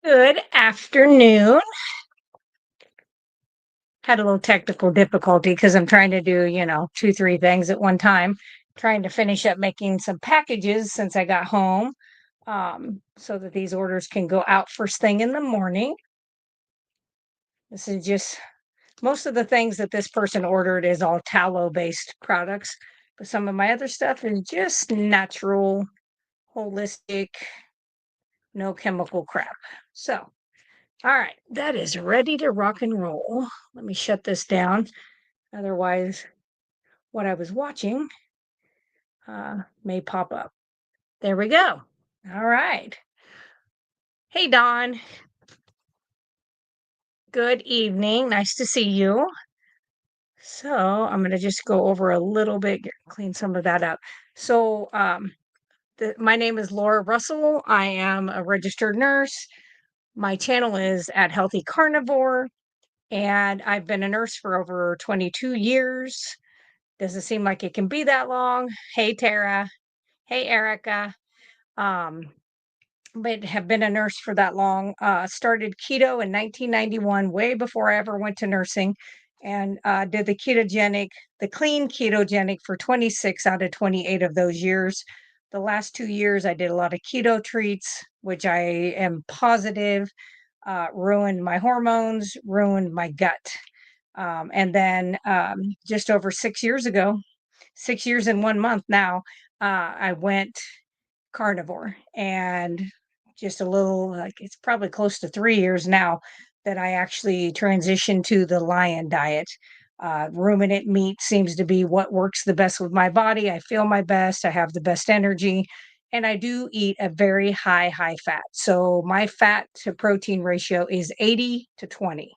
Good afternoon. Had a little technical difficulty because I'm trying to do, two, three things at one time. Trying to finish up making some packages since I got home, so that these orders can go out first thing in the morning. This is just most of the things that this person ordered is all tallow based products, but some of my other stuff is just natural, holistic, no chemical crap. So, all right, that is ready to rock and roll. Let me shut this down. Otherwise, what I was watching may pop up. There we go. All right. Hey, Don. Good evening. Nice to see you. So I'm going to just go over a little bit, clean some of that up. So my name is Laura Russell. I am a registered nurse. My channel is at Healthy Carnivore, and I've been a nurse for over 22 years. Doesn't seem like it can be that long. Hey, Tara. Hey, Erica. Um, but have been a nurse for that long. Started keto in 1991, way before I ever went to nursing, and did the clean ketogenic for 26 out of 28 of those years. The last 2 years, I did a lot of keto treats, which I am positive ruined my hormones, ruined my gut. And then just over 6 years ago, 6 years and 1 month now, I went carnivore, and just a little, like, it's probably close to 3 years now that I actually transitioned to the lion diet. Ruminant meat seems to be what works the best with my body. I feel my best, I have the best energy, and I do eat a very high fat. So my fat to protein ratio is 80 to 20.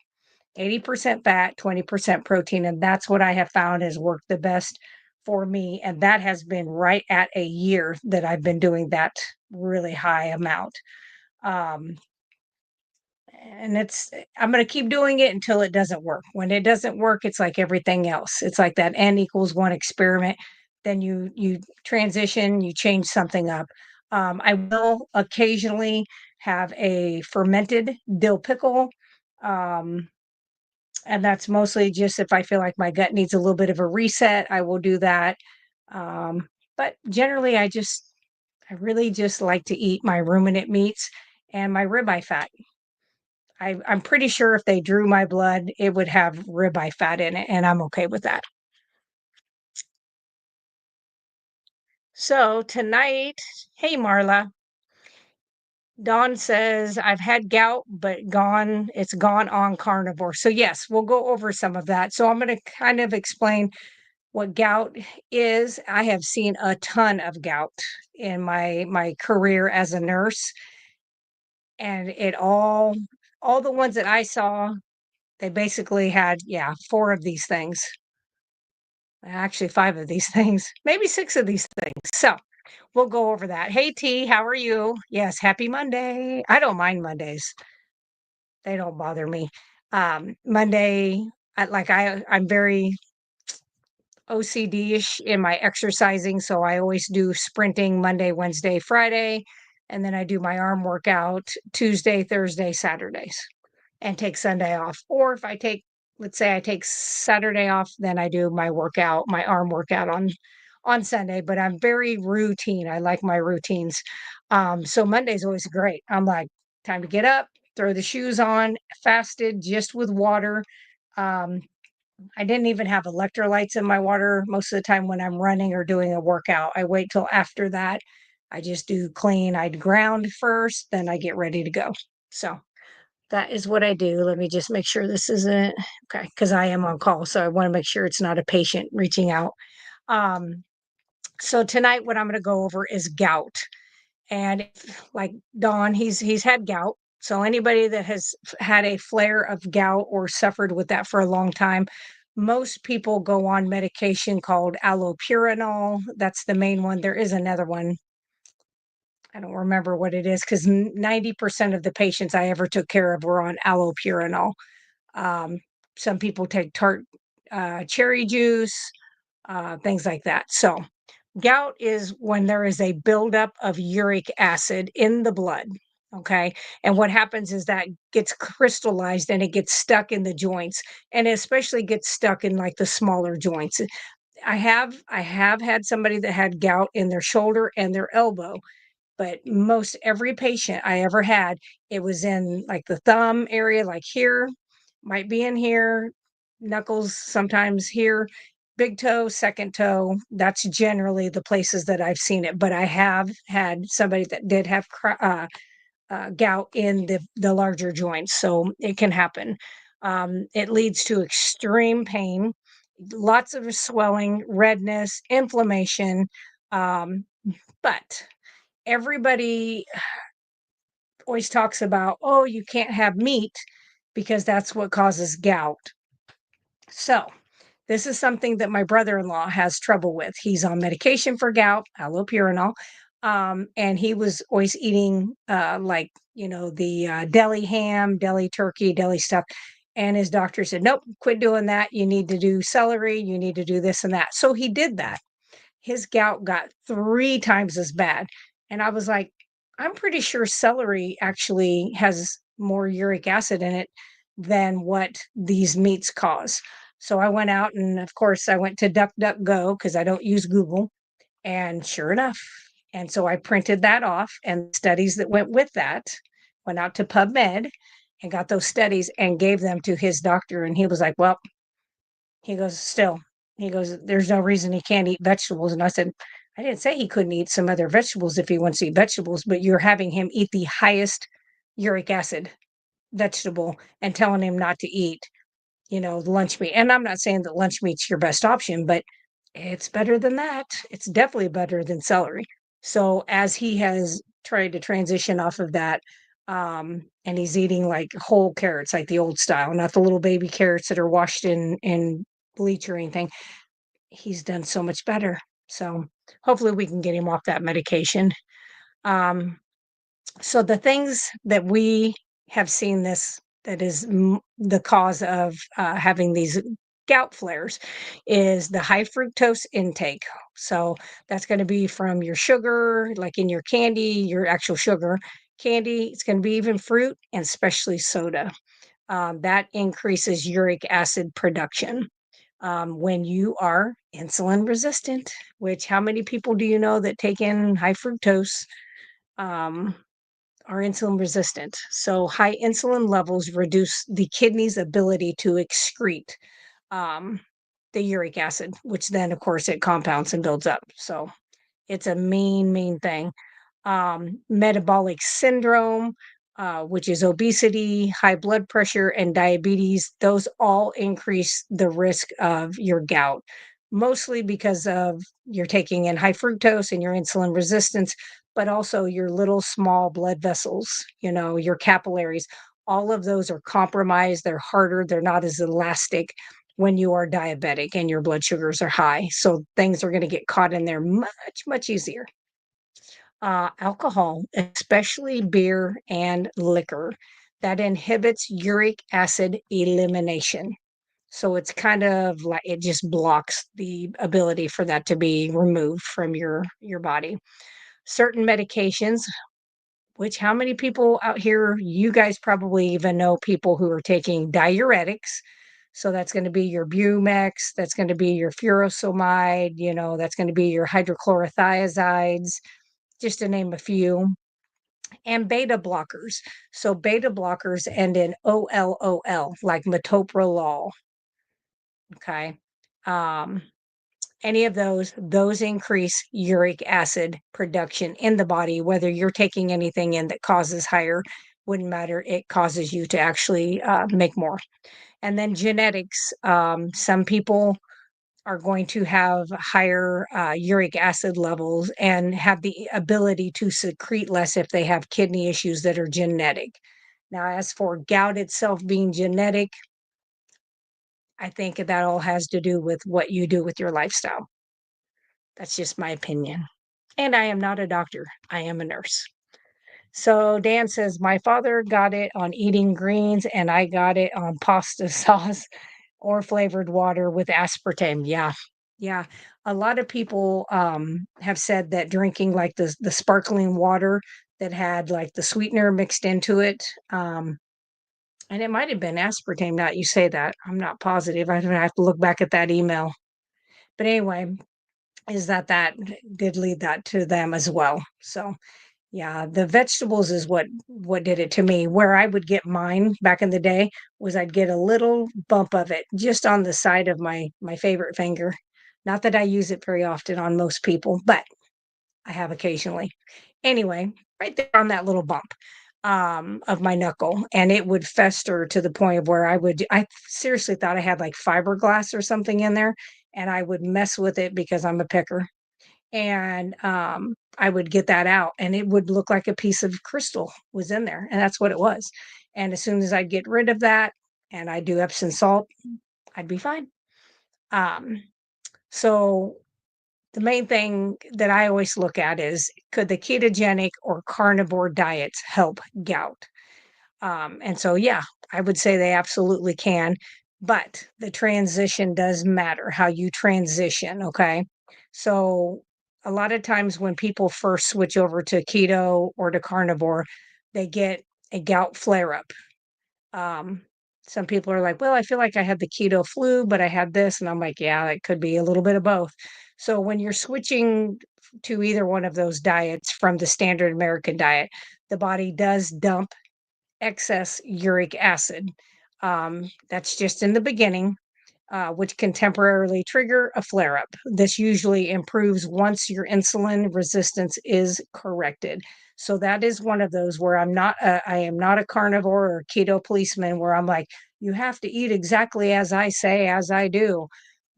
80% fat, 20% protein. And that's what I have found has worked the best for me. And that has been right at a year that I've been doing that really high amount. Um, and I'm going to keep doing it until it doesn't work. When it doesn't work, it's like everything else. It's like that N=1 experiment. Then you transition, you change something up. I will occasionally have a fermented dill pickle. Um, and that's mostly just if I feel like my gut needs a little bit of a reset, I will do that. But generally, I really just like to eat my ruminant meats and my ribeye fat. I'm pretty sure if they drew my blood, it would have ribeye fat in it, and I'm okay with that. So tonight, hey Marla, Dawn says I've had gout, but it's gone on carnivore. So yes, we'll go over some of that. So I'm going to kind of explain what gout is. I have seen a ton of gout in my career as a nurse, and all the ones that I saw, they basically had, yeah, four of these things. Actually, five of these things, maybe six of these things. So we'll go over that. Hey T, how are you? Yes, happy Monday. I don't mind Mondays. They don't bother me. Monday, I'm very OCD-ish in my exercising, so I always do sprinting Monday, Wednesday, Friday, and then I do my arm workout Tuesday, Thursday, Saturdays, and take Sunday off. Or if let's say I take Saturday off, then I do my arm workout on Sunday, but I'm very routine. I like my routines. So Monday's always great. I'm like, time to get up, throw the shoes on, fasted just with water. Um, I didn't even have electrolytes in my water most of the time when I'm running or doing a workout. I wait till after that. I just do clean. I'd ground first, then I get ready to go. So that is what I do. Let me just make sure this isn't okay, because I am on call. So I want to make sure it's not a patient reaching out. Um, so tonight, what I'm going to go over is gout. And like Don, he's had gout. So anybody that has had a flare of gout or suffered with that for a long time, most people go on medication called allopurinol. That's the main one. There is another one. I don't remember what it is because 90% of the patients I ever took care of were on allopurinol. Um, some people take tart cherry juice, things like that. So gout is when there is a buildup of uric acid in the blood. Okay. And what happens is that gets crystallized and it gets stuck in the joints, and it especially gets stuck in like the smaller joints. I have had somebody that had gout in their shoulder and their elbow, but most every patient I ever had, it was in like the thumb area, like here, might be in here, knuckles, sometimes here, big toe, second toe. That's generally the places that I've seen it. But I have had somebody that did have gout in the larger joints, so it can happen. It leads to extreme pain, lots of swelling, redness, inflammation. Um, but everybody always talks about, oh, you can't have meat because that's what causes gout. So, this is something that my brother-in-law has trouble with. He's on medication for gout, allopurinol, and he was always eating, like, the, deli ham, deli turkey, deli stuff, and his doctor said, "Nope, quit doing that. You need to do celery, you need to do this and that." So he did that. His gout got 3 times as bad, and I was like, "I'm pretty sure celery actually has more uric acid in it than what these meats cause." So I went out and, of course, I went to DuckDuckGo because I don't use Google, and sure enough, and so I printed that off, and studies that went with that, went out to PubMed and got those studies and gave them to his doctor, and he was like, "Well," he goes, "Still," he goes, "there's no reason he can't eat vegetables." And I said, "I didn't say he couldn't eat some other vegetables if he wants to eat vegetables, but you're having him eat the highest uric acid vegetable and telling him not to eat, lunch meat." And I'm not saying that lunch meat's your best option, but it's better than that. It's definitely better than celery. So as he has tried to transition off of that, and he's eating like whole carrots, like the old style, not the little baby carrots that are washed in bleach or anything, he's done so much better. So hopefully we can get him off that medication. Um, so the things that we have seen this that is the cause of having these gout flares is the high fructose intake. So that's going to be from your sugar, like in your candy, your actual sugar candy. It's going to be even fruit and especially soda. That increases uric acid production. When you are insulin resistant, which how many people do you know that take in high fructose? Um, are insulin resistant. So high insulin levels reduce the kidney's ability to excrete um, the uric acid, which then, of course, it compounds and builds up. So it's a main thing. Metabolic syndrome, which is obesity, high blood pressure, and diabetes, those all increase the risk of your gout, mostly because of you're taking in high fructose and your insulin resistance, but also your little small blood vessels, your capillaries. All of those are compromised. They're harder. They're not as elastic when you are diabetic and your blood sugars are high. So things are going to get caught in there much easier. Alcohol, especially beer and liquor, that inhibits uric acid elimination. So it's kind of like it just blocks the ability for that to be removed from your body. Certain medications, which how many people out here, you guys probably even know people who are taking diuretics. So that's going to be your Bumex, that's going to be your furosemide, that's going to be your hydrochlorothiazides, just to name a few, and beta blockers. So beta blockers end in OLOL, like metoprolol. Okay. Um, any of those increase uric acid production in the body, whether you're taking anything in that causes higher, wouldn't matter. It causes you to actually make more. And then genetics. Some people are going to have higher uric acid levels and have the ability to secrete less if they have kidney issues that are genetic. Now, as for gout itself being genetic, I think that all has to do with what you do with your lifestyle. That's just my opinion. And I am not a doctor, I am a nurse. So Dan says, my father got it on eating greens, and I got it on pasta sauce or flavored water with aspartame. Yeah. Yeah. A lot of people have said that drinking like the sparkling water, that had like the sweetener mixed into it. And it might have been aspartame. Now you say that, I'm not positive. I have to look back at that email. But anyway, is that did lead that to them as well. So yeah, the vegetables is what did it to me. Where I would get mine back in the day was I'd get a little bump of it just on the side of my favorite finger. Not that I use it very often on most people, but I have occasionally. Anyway, right there on that little bump of my knuckle, and it would fester to the point of where I seriously thought I had like fiberglass or something in there, and I would mess with it because I'm a picker, and I would get that out, and it would look like a piece of crystal was in there, and that's what it was. And as soon as I'd get rid of that, and I do Epsom salt, I'd be fine. Um, so the main thing that I always look at is, could the ketogenic or carnivore diets help gout? And so, yeah, I would say they absolutely can, but the transition does matter how you transition. Okay. So, a lot of times when people first switch over to keto or to carnivore, they get a gout flare up. Um, some people are like, well, I feel like I had the keto flu, but I had this. And I'm like, yeah, it could be a little bit of both. So, when you're switching to either one of those diets from the standard American diet, the body does dump excess uric acid. That's just in the beginning, which can temporarily trigger a flare up. This usually improves once your insulin resistance is corrected. So that is one of those where I am not a carnivore or keto policeman where I'm like, you have to eat exactly as I say, as I do.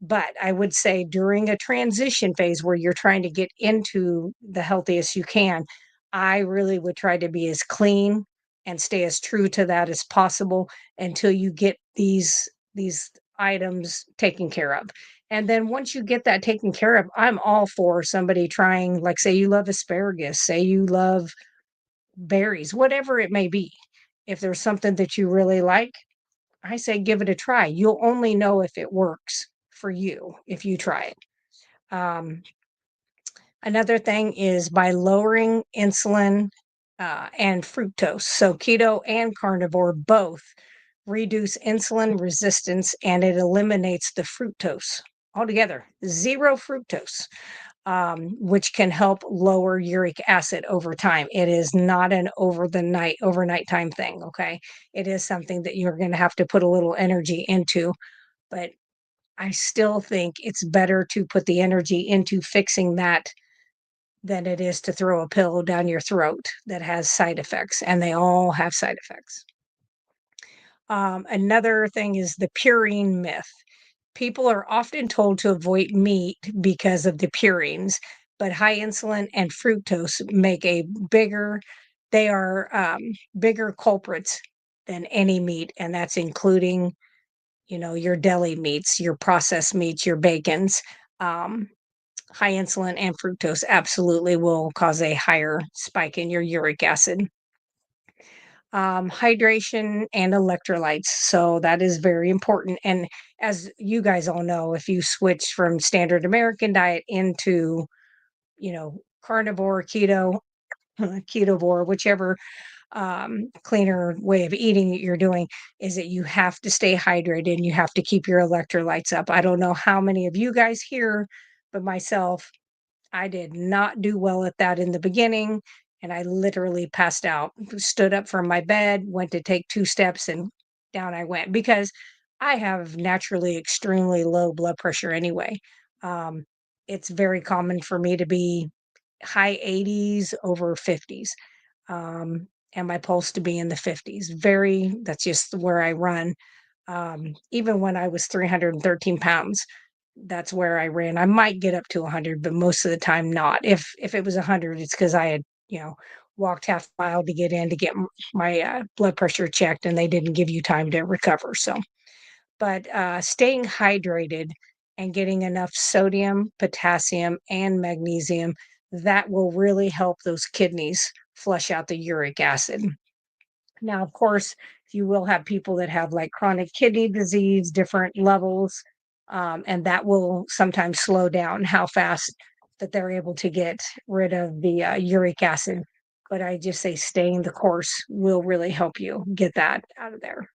But I would say during a transition phase where you're trying to get into the healthiest you can, I really would try to be as clean and stay as true to that as possible until you get these items taken care of. And then once you get that taken care of, I'm all for somebody trying, like, say you love asparagus, say you love berries, whatever it may be. If there's something that you really like, I say give it a try. You'll only know if it works for you if you try it. Um, Another thing is by lowering insulin and fructose. So, keto and carnivore both reduce insulin resistance and it eliminates the fructose altogether, zero fructose, which can help lower uric acid over time. It is not an overnight time thing. Okay. It is something that you're going to have to put a little energy into, but I still think it's better to put the energy into fixing that than it is to throw a pill down your throat that has side effects, and they all have side effects. Another thing is the purine myth. People are often told to avoid meat because of the purines, but high insulin and fructose make a bigger, they are bigger culprits than any meat, and that's including, your deli meats, your processed meats, your bacons. Um, High insulin and fructose absolutely will cause a higher spike in your uric acid. Hydration and electrolytes. So that is very important. And as you guys all know, if you switch from standard American diet into, carnivore, keto, ketovore, whichever cleaner way of eating that you're doing, is that you have to stay hydrated and you have to keep your electrolytes up. I don't know how many of you guys here, but myself, I did not do well at that in the beginning, and I literally passed out, stood up from my bed, went to take 2 steps, and down I went because I have naturally extremely low blood pressure anyway. Um, it's very common for me to be high 80s over 50s, and my pulse to be in the 50s. That's just where I run. Even when I was 313 pounds, that's where I ran. I might get up to 100, but most of the time not. If it was 100, it's because I had, walked half a mile to get in to get my blood pressure checked, and they didn't give you time to recover. So, but staying hydrated and getting enough sodium, potassium, and magnesium, that will really help those kidneys flush out the uric acid. Now, of course, you will have people that have like chronic kidney disease, different levels, and that will sometimes slow down how fast that they're able to get rid of the uric acid. but I just say staying the course will really help you get that out of there.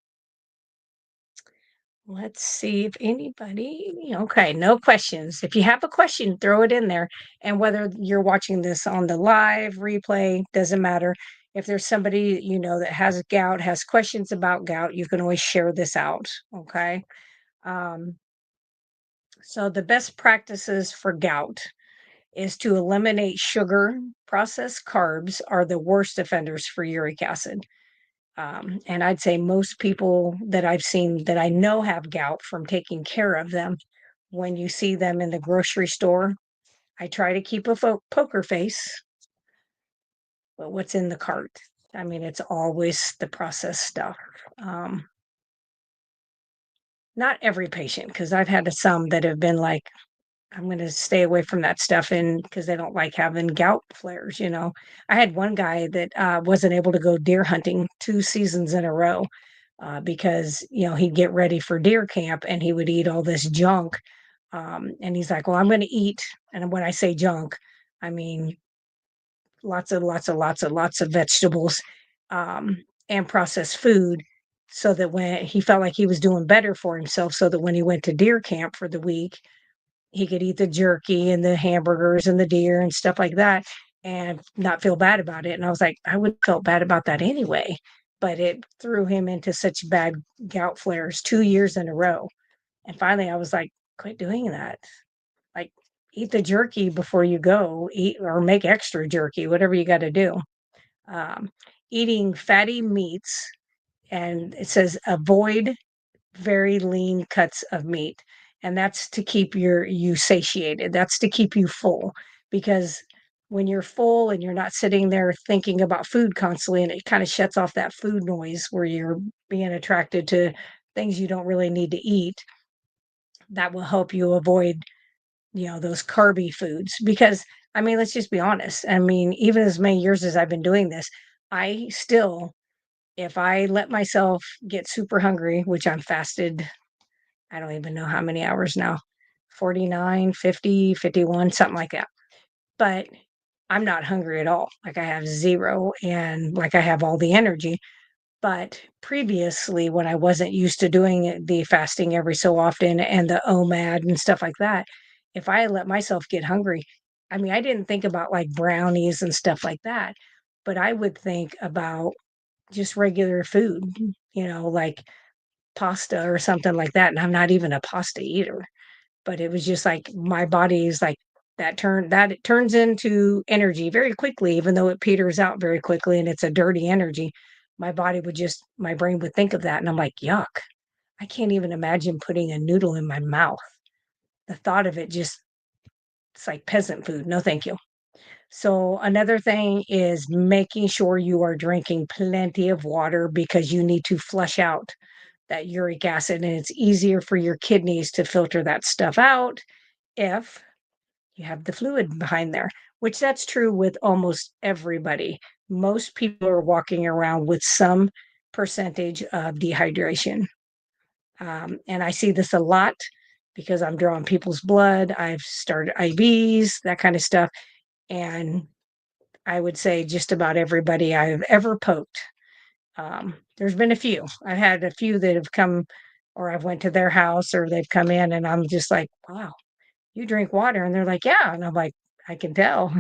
Let's see if anybody, okay, no questions. If you have a question, throw it in there. And whether you're watching this on the live replay, doesn't matter. If there's somebody that has gout, has questions about gout, you can always share this out. Okay. Um, so the best practices for gout is to eliminate sugar. Processed carbs are the worst offenders for uric acid. And I'd say most people that I've seen that I know have gout from taking care of them, when you see them in the grocery store, I try to keep a poker face, but what's in the cart? I mean, it's always the processed stuff. Um, Not every patient, because I've had some that have been like, I'm gonna stay away from that stuff, and because they don't like having gout flares. I had one guy that, wasn't able to go deer hunting 2 seasons in a row, because, he'd get ready for deer camp and he would eat all this junk, and he's like, "Well, I'm gonna eat," and when I say junk, I mean lots of vegetables, um, and processed food, so that when he felt like he was doing better for himself, so that when he went to deer camp for the week, he could eat the jerky and the hamburgers and the deer and stuff like that and not feel bad about it. And I was like, I would felt bad about that anyway. But it threw him into such bad gout flares 2 years in a row. And finally I was like, quit doing that. Like, eat the jerky before you go, eat or make extra jerky, whatever you got to do. Um, Eating fatty meats, and it says avoid very lean cuts of meat, and that's to keep you satiated. That's to keep you full, because when you're full and you're not sitting there thinking about food constantly, and it kind of shuts off that food noise where you're being attracted to things you don't really need to eat, that will help you avoid, those carby foods. Because I mean, let's just be honest. I mean, even as many years as I've been doing this, I still, if I let myself get super hungry, which I'm fasted, I don't even know how many hours now, 49, 50, 51, something like that. But I'm not hungry at all. Like, I have zero, and like I have all the energy. But previously, when I wasn't used to doing the fasting every so often and the OMAD and stuff like that, if I let myself get hungry, I mean, I didn't think about like brownies and stuff like that, but I would think about just regular food, like pasta or something like that. And I'm not even a pasta eater, but it was just like my body is like, that it turns into energy very quickly, even though it peters out very quickly and it's a dirty energy. My brain would think of that. And I'm like, yuck, I can't even imagine putting a noodle in my mouth. The thought of it just, it's like peasant food. No, thank you. So another thing is making sure you are drinking plenty of water, because you need to flush out that uric acid, and it's easier for your kidneys to filter that stuff out if you have the fluid behind there, which that's true with almost everybody. Most people are walking around with some percentage of dehydration. And I see this a lot because I'm drawing people's blood. I've started IVs, that kind of stuff. And I would say just about everybody I've ever poked. There's been a few. I've had a few that have come, or I've went to their house, or they've come in, and I'm just like, wow, you drink water? And they're like, yeah. And I'm like, I can tell.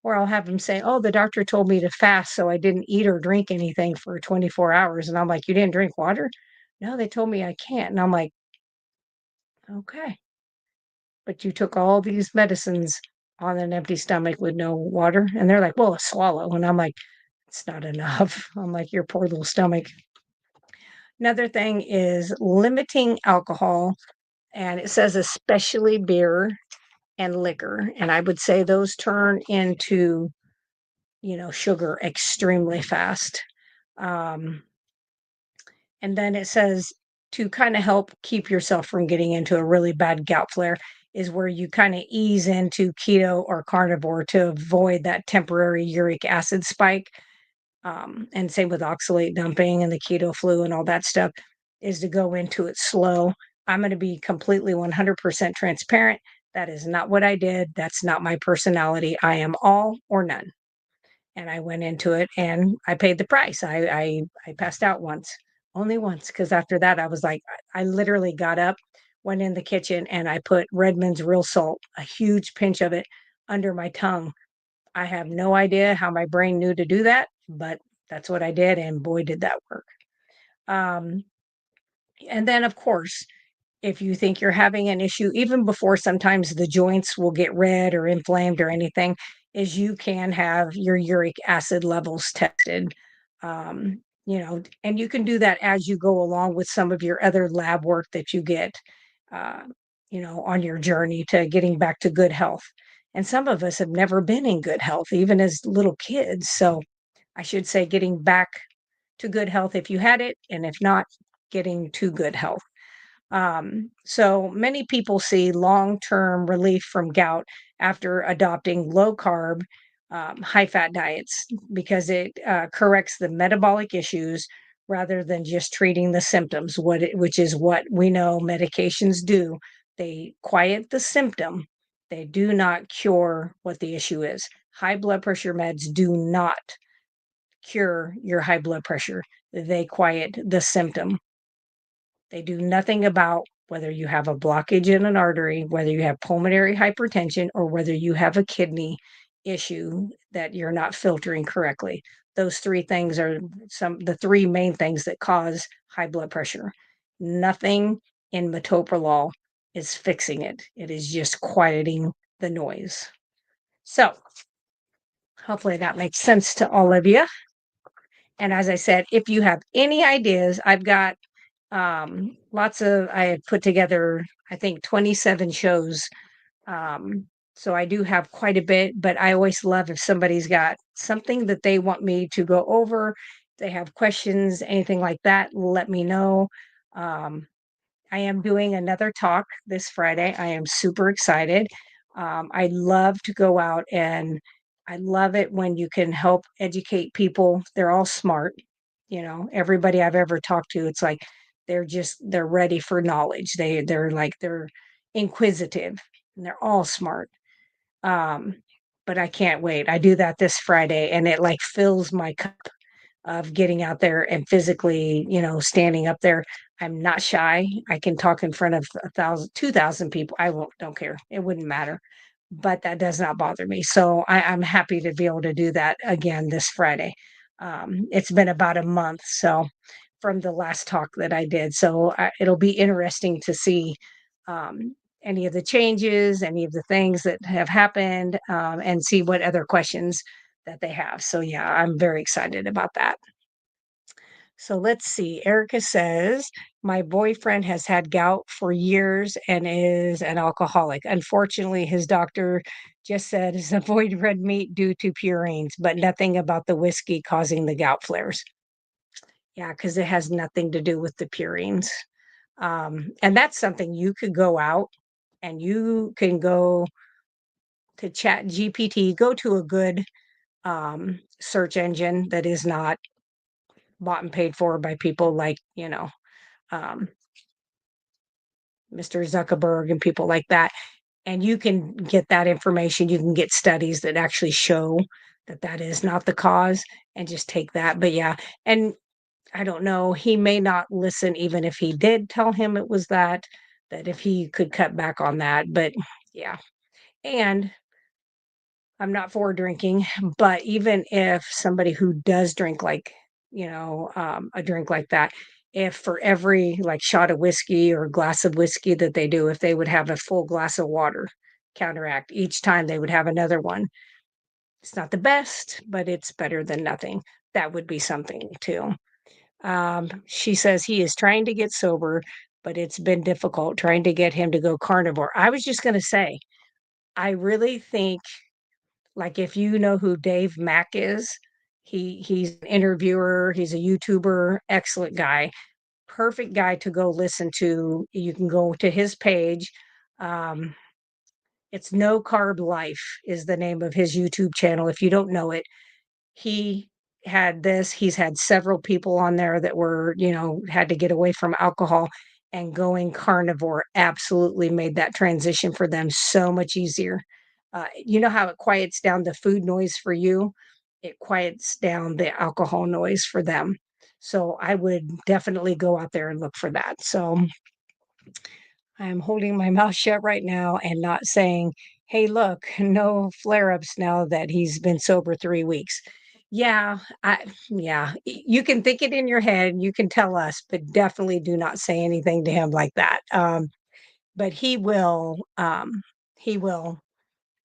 Or I'll have them say, oh, the doctor told me to fast, so I didn't eat or drink anything for 24 hours. And I'm like, you didn't drink water? No, they told me I can't. And I'm like, okay, but you took all these medicines on an empty stomach with no water. And they're like, well, a swallow. And I'm like, it's not enough. I'm like, your poor little stomach. Another thing is limiting alcohol, and it says especially beer and liquor, and I would say those turn into, sugar extremely fast. Um, and then it says to kind of help keep yourself from getting into a really bad gout flare is where you kind of ease into keto or carnivore to avoid that temporary uric acid spike. And same with oxalate dumping and the keto flu and all that stuff, is to go into it slow. I'm going to be completely 100% transparent. That is not what I did. That's not my personality. I am all or none. and I went into it and I paid the price. I passed out once, only once, because after that I was like, I literally got up, went in the kitchen, and I put Redmond's real salt, a huge pinch of it, under my tongue. I have no idea how my brain knew to do that, but that's what I did, and boy, did that work. Um, and then, of course, if you think you're having an issue, even before sometimes the joints will get red or inflamed or anything, is you can have your uric acid levels tested. And you can do that as you go along with some of your other lab work that you get, uh, on your journey to getting back to good health. And some of us have never been in good health, even as little kids. So I should say getting back to good health if you had it, and if not, getting to good health. So many people see long term relief from gout after adopting low carb, high fat diets because it corrects the metabolic issues rather than just treating the symptoms, which is what we know medications do. They quiet the symptom, they do not cure what the issue is. High blood pressure meds do not cure your high blood pressure, they quiet the symptom. They do nothing about whether you have a blockage in an artery, whether you have pulmonary hypertension, or whether you have a kidney issue that you're not filtering correctly. Those three things are the three main things that cause high blood pressure. Nothing in metoprolol is fixing it. It is just quieting the noise. So hopefully that makes sense to all of you. And as I said, if you have any ideas, I've got lots of I had put together, I think 27 shows. Um, so I do have quite a bit, but I always love if somebody's got something that they want me to go over, they have questions, anything like that, let me know. Um, I am doing another talk this Friday. I am super excited. I love to go out, and I love it when you can help educate people. They're all smart. Everybody I've ever talked to, it's like they're ready for knowledge. They're inquisitive, and they're all smart. Um, but I can't wait. I do that this Friday, and it like fills my cup of getting out there and physically, standing up there. I'm not shy. I can talk in front of 1,000, 2,000 people. I won't, don't care. It wouldn't matter. But that does not bother me. So I'm happy to be able to do that again this Friday. It's been about a month. So from the last talk that I did. So it'll be interesting to see any of the changes, any of the things that have happened, and see what other questions that they have. So yeah, I'm very excited about that. So let's see. Erica says, my boyfriend has had gout for years and is an alcoholic. Unfortunately, his doctor just said is avoid red meat due to purines, but nothing about the whiskey causing the gout flares. Yeah, because it has nothing to do with the purines. And that's something you could go out and you can go to Chat GPT, go to a good search engine that is not bought and paid for by people like, um, Mr. Zuckerberg and people like that. And you can get that information. You can get studies that actually show that that is not the cause and just take that. But yeah, and I don't know, he may not listen even if he did tell him it was that if he could cut back on that. But yeah. And I'm not for drinking, but even if somebody who does drink like, a drink like that, if for every like shot of whiskey or glass of whiskey that they do, if they would have a full glass of water counteract each time they would have another one. It's not the best, but it's better than nothing. That would be something too. She says he is trying to get sober, but it's been difficult trying to get him to go carnivore. I was just going to say, I really think like, if you know who Dave Mack is, he's an interviewer, he's a YouTuber, excellent guy, perfect guy to go listen to. You can go to his page. Um, it's No Carb Life is the name of his YouTube channel. If you don't know it, he he's had several people on there that were, had to get away from alcohol, and going carnivore absolutely made that transition for them so much easier. You know how it quiets down the food noise for you? it quiets down the alcohol noise for them. So I would definitely go out there and look for that. So I'm holding my mouth shut right now and not saying, "Hey, look, no flare-ups now that he's been sober 3 weeks." Yeah, you can think it in your head, you can tell us, but definitely do not say anything to him like that. But he will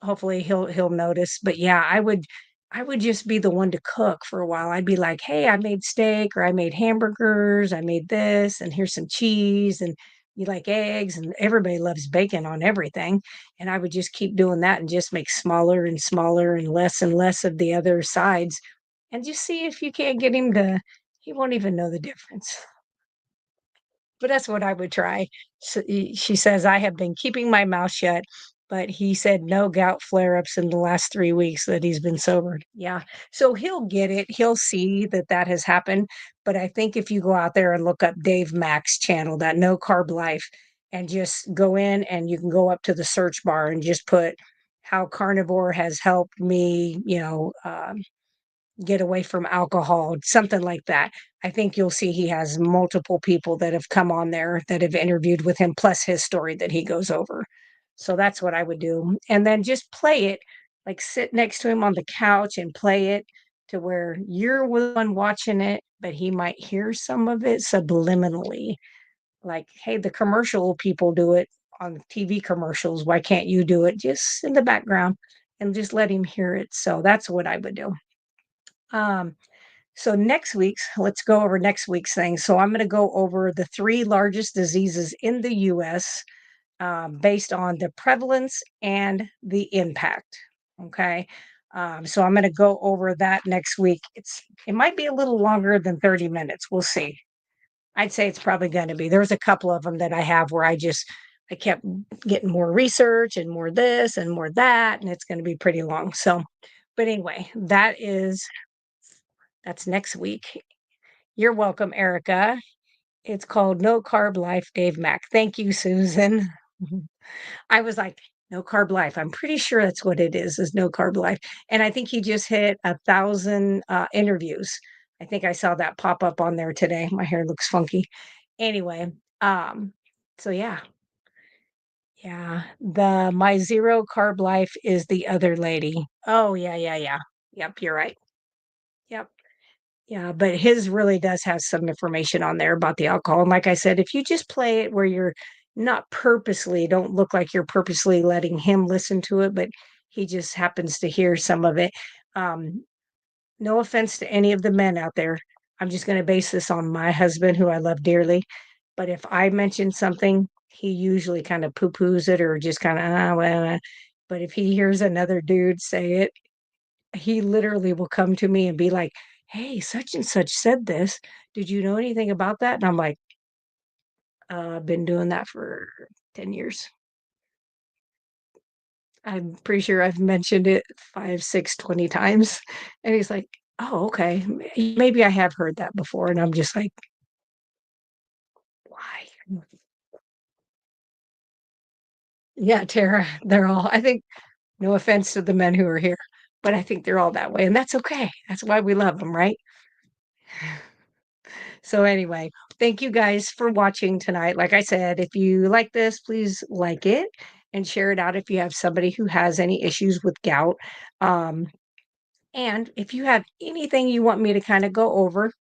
hopefully he'll notice, but yeah, I would just be the one to cook for a while. I'd be like, "Hey, I made steak or I made hamburgers, I made this, and here's some cheese, and you like eggs?" And everybody loves bacon on everything, and I would just keep doing that and just make smaller and smaller and less of the other sides, and just see if you can't get him to he won't even know the difference. But that's what I would try. She says, "I have been keeping my mouth shut, but he said no gout flare-ups in the last 3 weeks that he's been sober." Yeah. So he'll get it. He'll see that that has happened, but I think if you go out there and look up Dave Mack's channel, that No Carb Life, and just go in and you can go up to the search bar and just put how carnivore has helped me, get away from alcohol, something like that. I think you'll see he has multiple people that have come on there that have interviewed with him, plus his story that he goes over. So that's what I would do. And then just play it, like sit next to him on the couch and play it to where you're the one watching it, but he might hear some of it subliminally. Like, hey, the commercial people do it on TV commercials. Why can't you do it just in the background and just let him hear it? So that's what I would do. Um, so let's go over next week's thing. So I'm going to go over the three largest diseases in the US, based on the prevalence and the impact. Okay. So I'm going to go over that next week. It might be a little longer than 30 minutes. We'll see. I'd say it's probably going to be. There's a couple of them that I have where I kept getting more research and more this and more that, and it's going to be pretty long. So, but anyway, that's next week. You're welcome, Erica. It's called No Carb Life, Dave Mack. Thank you, Susan. I was like, No Carb Life. I'm pretty sure that's what it is No Carb Life. And I think he just hit 1,000 interviews. I think I saw that pop up on there today. My hair looks funky. Anyway, so yeah. The My Zero Carb Life is the other lady. Oh, yeah, yeah, yeah. Yep, you're right. Yep. Yeah, but his really does have some information on there about the alcohol, and like I said, if you just play it where you're not purposely don't look like you're purposely letting him listen to it, but he just happens to hear some of it. Um, no offense to any of the men out there. I'm just gonna base this on my husband, who I love dearly, but if I mention something, he usually kinda poo-poos it or just kinda, "Ah, well," but if he hears another dude say it, he literally will come to me and be like, "Hey, such and such said this. Did you know anything about that?" And I'm like, I've been doing that for 10 years. I'm pretty sure I've mentioned it 5, 6, 20 times." And he's like, "Oh, okay. Maybe I have heard that before." And I'm just like, "Why?" Yeah, Tara, they're all I think no offense to the men who are here, but I think they're all that way, and that's okay. That's why we love them, right? So anyway, thank you guys for watching tonight. Like I said, if you like this, please like it and share it out if you have somebody who has any issues with gout. Um, and if you have anything you want me to kind of go over,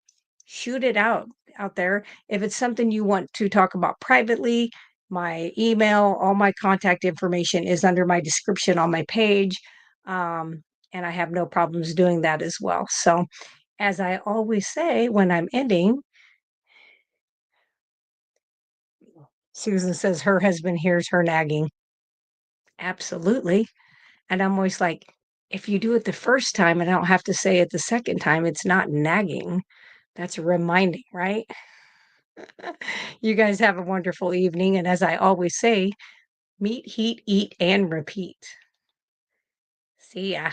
shoot it out there. If it's something you want to talk about privately, my email, all my contact information is under my description on my page. Um, and I have no problems doing that as well. So, as I always say when I'm ending, Susan says her husband hears her nagging. Absolutely. And I'm always like, if you do it the first time and I don't have to say it the second time, it's not nagging. That's reminding, right? You guys have a wonderful evening. And as I always say, meet, heat, eat, and repeat. See ya.